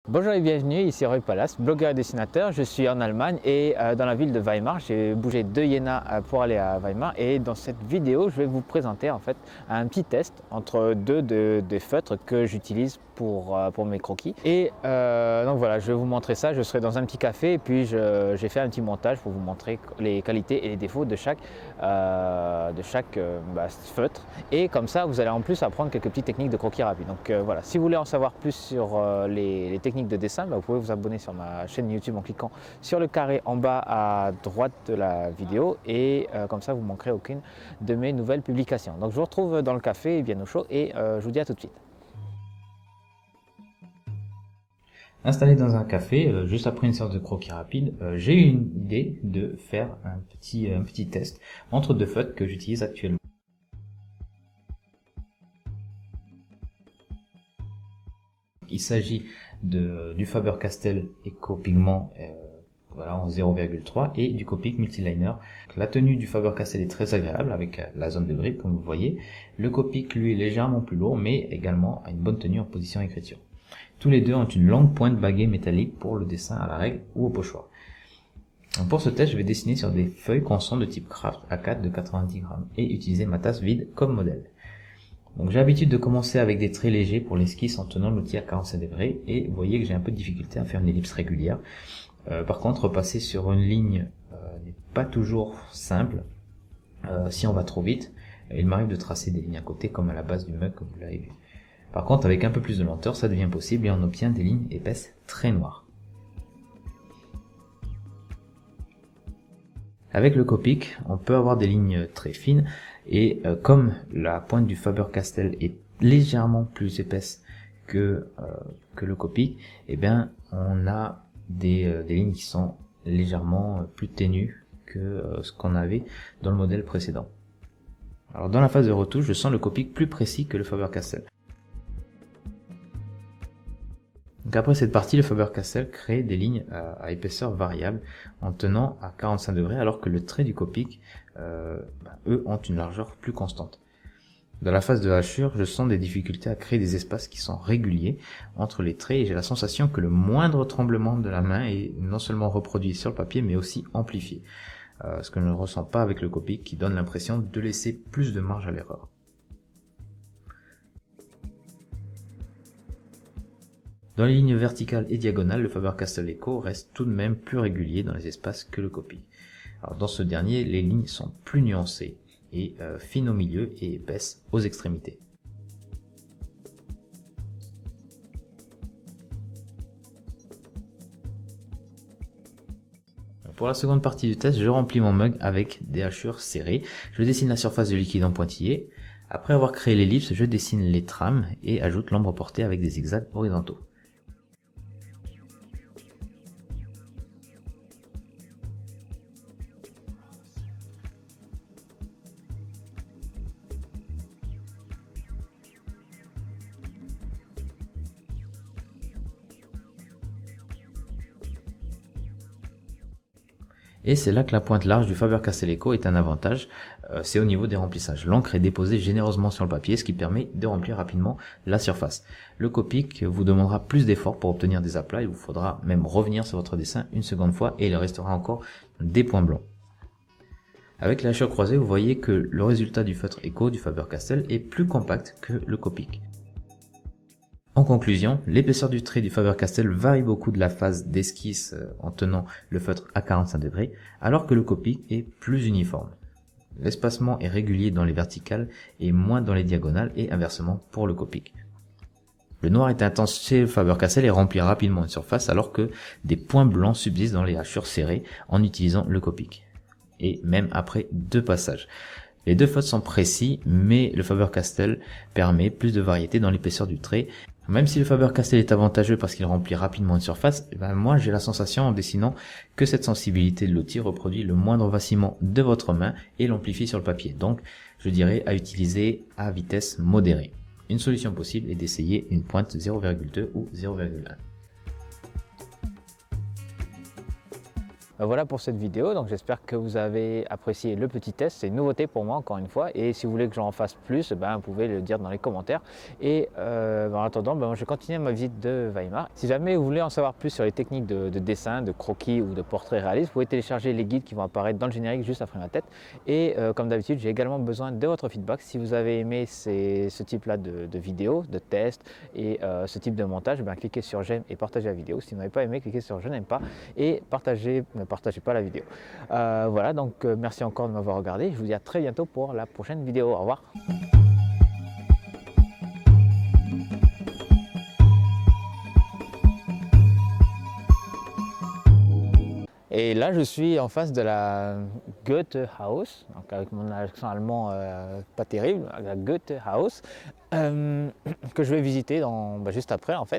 Bonjour et bienvenue, ici Roy Palace, blogueur et dessinateur. Je suis en Allemagne et dans la ville de Weimar. J'ai bougé de Jena pour aller à Weimar et dans cette vidéo, je vais vous présenter en fait un petit test entre deux des feutres que j'utilise pour mes croquis. Et donc voilà, je vais vous montrer ça. Je serai dans un petit café et puis j'ai fait un petit montage pour vous montrer les qualités et les défauts de chaque feutre. Et comme ça, vous allez en plus apprendre quelques petites techniques de croquis rapide. Donc voilà, si vous voulez en savoir plus sur les techniques de dessin, vous pouvez vous abonner sur ma chaîne YouTube en cliquant sur le carré en bas à droite de la vidéo et comme ça vous ne manquerez aucune de mes nouvelles publications. Donc je vous retrouve dans le café bien au chaud et je vous dis à tout de suite. Installé dans un café, juste après une séance de croquis rapide, j'ai eu une idée de faire un petit test entre deux feutres que j'utilise actuellement. Il s'agit du Faber-Castell Eco Pigment en 0,3 et du Copic Multiliner. La tenue du Faber-Castell est très agréable avec la zone de grip comme vous voyez. Le Copic lui est légèrement plus lourd mais également a une bonne tenue en position écriture. Tous les deux ont une longue pointe baguette métallique pour le dessin à la règle ou au pochoir. Donc pour ce test, je vais dessiner sur des feuilles constant de type Craft A4 de 90 grammes et utiliser ma tasse vide comme modèle. Donc j'ai l'habitude de commencer avec des traits légers pour l'esquisse en tenant l'outil à 45 degrés et vous voyez que j'ai un peu de difficulté à faire une ellipse régulière. Par contre, passer sur une ligne n'est pas toujours simple. Si on va trop vite, il m'arrive de tracer des lignes à côté comme à la base du mug comme vous l'avez vu. Par contre, avec un peu plus de lenteur, ça devient possible et on obtient des lignes épaisses très noires. Avec le Copic, on peut avoir des lignes très fines et comme la pointe du Faber-Castell est légèrement plus épaisse que le Copic, eh bien on a des lignes qui sont légèrement plus ténues que ce qu'on avait dans le modèle précédent. Alors dans la phase de retouche, je sens le Copic plus précis que le Faber-Castell. Donc après cette partie, le Faber-Castell crée des lignes à épaisseur variable en tenant à 45 degrés alors que le trait du Copic, eux, ont une largeur plus constante. Dans la phase de hachure, je sens des difficultés à créer des espaces qui sont réguliers entre les traits et j'ai la sensation que le moindre tremblement de la main est non seulement reproduit sur le papier mais aussi amplifié. Ce que je ne ressens pas avec le Copic qui donne l'impression de laisser plus de marge à l'erreur. Dans les lignes verticales et diagonales, le Faber-Castell Eco reste tout de même plus régulier dans les espaces que le Copic. Alors dans ce dernier, les lignes sont plus nuancées et fines au milieu et épaisses aux extrémités. Pour la seconde partie du test, je remplis mon mug avec des hachures serrées. Je dessine la surface de liquide en pointillé. Après avoir créé l'ellipse, je dessine les trames et ajoute l'ombre portée avec des zigzags horizontaux. Et c'est là que la pointe large du Faber-Castell Eco est un avantage, c'est au niveau des remplissages. L'encre est déposée généreusement sur le papier, ce qui permet de remplir rapidement la surface. Le Copic vous demandera plus d'efforts pour obtenir des aplats, il vous faudra même revenir sur votre dessin une seconde fois et il restera encore des points blancs. Avec la hachure croisée, vous voyez que le résultat du feutre Eco du Faber-Castell est plus compact que le Copic. En conclusion, l'épaisseur du trait du Faber-Castell varie beaucoup de la phase d'esquisse en tenant le feutre à 45 degrés, alors que le Copic est plus uniforme. L'espacement est régulier dans les verticales et moins dans les diagonales et inversement pour le Copic. Le noir est intense chez le Faber-Castell et remplit rapidement une surface alors que des points blancs subsistent dans les hachures serrées en utilisant le Copic. Et même après 2 passages. Les 2 feutres sont précis, mais le Faber-Castell permet plus de variété dans l'épaisseur du trait. Même si le Faber-Castell est avantageux parce qu'il remplit rapidement une surface, moi j'ai la sensation en dessinant que cette sensibilité de l'outil reproduit le moindre vacillement de votre main et l'amplifie sur le papier. Donc je dirais à utiliser à vitesse modérée. Une solution possible est d'essayer une pointe 0,2 ou 0,1. Voilà pour cette vidéo, donc j'espère que vous avez apprécié le petit test. C'est une nouveauté pour moi encore une fois, et si vous voulez que j'en fasse plus, vous pouvez le dire dans les commentaires. Et en attendant, moi, je vais continuer ma visite de Weimar. Si jamais vous voulez en savoir plus sur les techniques de dessin, de croquis ou de portraits réalistes, vous pouvez télécharger les guides qui vont apparaître dans le générique juste après ma tête. Et comme d'habitude, j'ai également besoin de votre feedback. Si vous avez aimé ce type-là de vidéos, de tests et ce type de montage, cliquez sur j'aime et partagez la vidéo. Si vous n'avez pas aimé, cliquez sur je n'aime pas et ne partagez pas la vidéo. Voilà, donc merci encore de m'avoir regardé. Je vous dis à très bientôt pour la prochaine vidéo. Au revoir. Et là, je suis en face de la Goethe-Haus, donc avec mon accent allemand pas terrible, la Goethe-Haus, que je vais visiter juste après en fait.